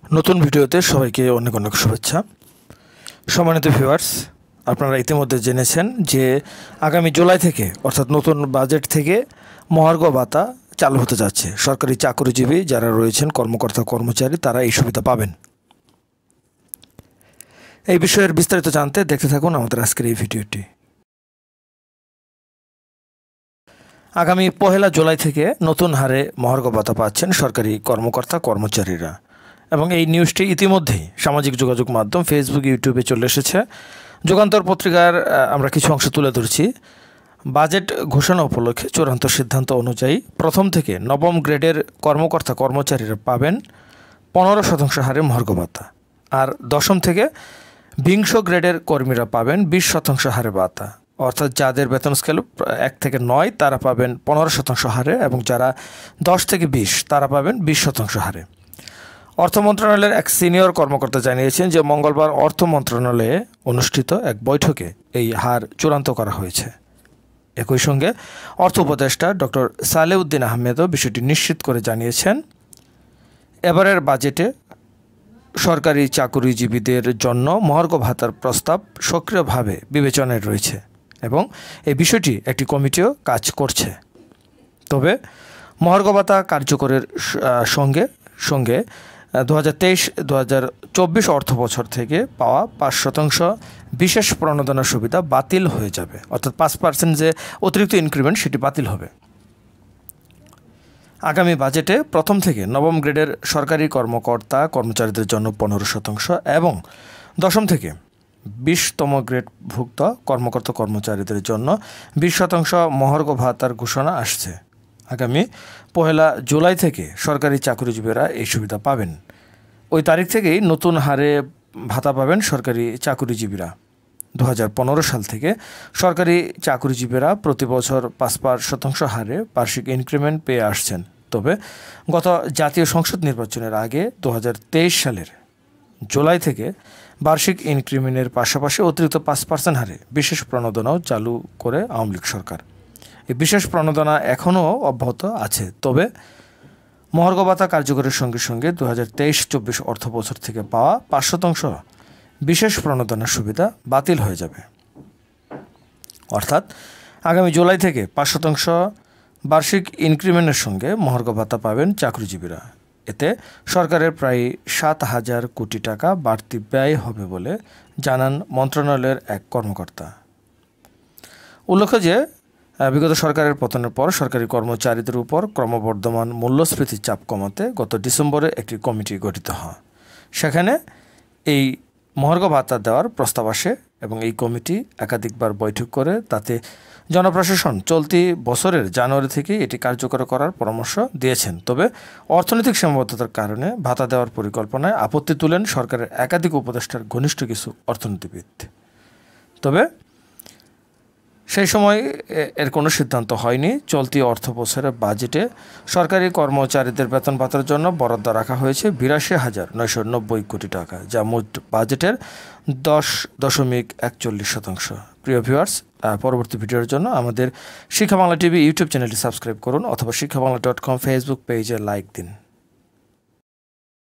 নতুন ভিডিওতে সবাইকে অনেক অনেক শুভেচ্ছা। সম্মানিত ভিউয়ার্স, আপনারা ইতিমধ্যে জেনেছেন যে আগামী জুলাই থেকে অর্থাৎ নতুন বাজেট থেকে মহার্ঘ ভাতা চালু হতে যাচ্ছে। সরকারি চাকরিজীবী যারা রয়েছেন, কর্মকর্তা কর্মচারী, তারা এই সুবিধা পাবেন। এই বিষয়ের বিস্তারিত জানতে দেখতে থাকুন আমাদের আজকের এই ভিডিওটি। আগামী 1 জুলাই থেকে নতুন হারে মহার্ঘ ভাতা পাচ্ছেন সরকারি কর্মকর্তা কর্মচারীরা, এবং এই নিউজটি ইতিমধ্যেই সামাজিক যোগাযোগ মাধ্যম ফেসবুক, ইউটিউবে চলে এসেছে। যুগান্তর পত্রিকার আমরা কিছু অংশ তুলে ধরছি। বাজেট ঘোষণা উপলক্ষে চূড়ান্ত সিদ্ধান্ত অনুযায়ী প্রথম থেকে নবম গ্রেডের কর্মকর্তা কর্মচারীরা পাবেন 15% হারে মহার্ঘ ভাতা, আর দশম থেকে 20 গ্রেডের কর্মীরা পাবেন 20% হারে ভাতা। অর্থাৎ যাদের বেতন স্কেল 1 থেকে 9 তারা পাবেন 15% হারে, এবং যারা 10 থেকে 20 তারা পাবেন 20% হারে। অর্থ মন্ত্রণালয়ের এক সিনিয়র কর্মকর্তা জানিয়েছেন যে মঙ্গলবার অর্থ মন্ত্রণালয়ে অনুষ্ঠিত এক বৈঠকে এই হার চূড়ান্ত করা হয়েছে। একই সঙ্গে অর্থ উপদেষ্টা ডক্টর সালেউদ্দিন আহমেদও বিষয়টি নিশ্চিত করে জানিয়েছেন, এবারের বাজেটে সরকারি চাকরিজীবীদের জন্য মহার্ঘ ভাতার প্রস্তাব সক্রিয়ভাবে বিবেচনায় রয়েছে এবং এই বিষয়টি একটি কমিটিও কাজ করছে। তবে মহার্ঘ ভাতা কার্যকরের সঙ্গে সঙ্গে 2023-2024 অর্থ বছর থেকে পাওয়া 5% বিশেষ প্রণোদনা সুবিধা বাতিল হয়ে যাবে। অর্থাৎ 5% যে অতিরিক্ত ইনক্রিমেন্ট সেটি বাতিল হবে। আগামী বাজেটে প্রথম থেকে নবম গ্রেডের সরকারি কর্মকর্তা কর্মচারীদের জন্য 15% এবং দশম থেকে 20তম গ্রেডভুক্ত কর্মকর্তা কর্মচারীদের জন্য 20% মহার্ঘ ভাতার ঘোষণা আসছে। আগামী 1 জুলাই থেকে সরকারি চাকরিজীবীরা এই সুবিধা পাবেন। ওই তারিখ থেকেই নতুন হারে ভাতা পাবেন সরকারি চাকরিজীবীরা। 2015 সাল থেকে সরকারি চাকরিজীবীরা প্রতি বছর 5% হারে বার্ষিক ইনক্রিমেন্ট পেয়ে আসছেন। তবে গত জাতীয় সংসদ নির্বাচনের আগে 2023 সালের জুলাই থেকে বার্ষিক ইনক্রিমেন্টের পাশাপাশি অতিরিক্ত 5% হারে বিশেষ প্রণোদনাও চালু করে আওয়ামী লীগ সরকার। এই বিশেষ প্রণোদনা এখনও অব্যাহত আছে। তবে মহার্ঘ ভাতা কার্যকরের সঙ্গে সঙ্গে 2023-24 অর্থ বছর থেকে পাওয়া 5% বিশেষ প্রণোদনার সুবিধা বাতিল হয়ে যাবে। অর্থাৎ আগামী জুলাই থেকে 5% বার্ষিক ইনক্রিমেন্টের সঙ্গে মহার্ঘ ভাতা পাবেন চাকরিজীবীরা। এতে সরকারের প্রায় 7,000 কোটি টাকা বাড়তি ব্যয় হবে বলে জানান মন্ত্রণালয়ের এক কর্মকর্তা। উল্লেখ্য যে বিগত সরকারের পতনের পর সরকারি কর্মচারীদের উপর ক্রমবর্ধমান মূল্যস্ফীতির চাপ কমাতে গত ডিসেম্বরে একটি কমিটি গঠিত হয়। সেখানে এই মহার্ঘ ভাতা দেওয়ার প্রস্তাব আসে এবং এই কমিটি একাধিকবার বৈঠক করে তাতে জনপ্রশাসন চলতি বছরের জানুয়ারি থেকে এটি কার্যকর করার পরামর্শ দিয়েছেন। তবে অর্থনৈতিক সীমাবদ্ধতার কারণে ভাতা দেওয়ার পরিকল্পনায় আপত্তি তুলেন সরকারের একাধিক উপদেষ্টার ঘনিষ্ঠ কিছু অর্থনীতিবিদ। তবে সেই সময় এর কোনো সিদ্ধান্ত হয়নি। চলতি অর্থ বছরের বাজেটে সরকারি কর্মচারীদের বেতন ভাতার জন্য বরাদ্দ রাখা হয়েছে 82,990 কোটি টাকা, যা মোট বাজেটের 10.41%। প্রিয় ভিউয়ার্স, পরবর্তী ভিডিওর জন্য আমাদের শিক্ষা বাংলা টিভি ইউটিউব চ্যানেলটি সাবস্ক্রাইব করুন অথবা শিক্ষাবাংলা.com ফেসবুক পেজে লাইক দিন।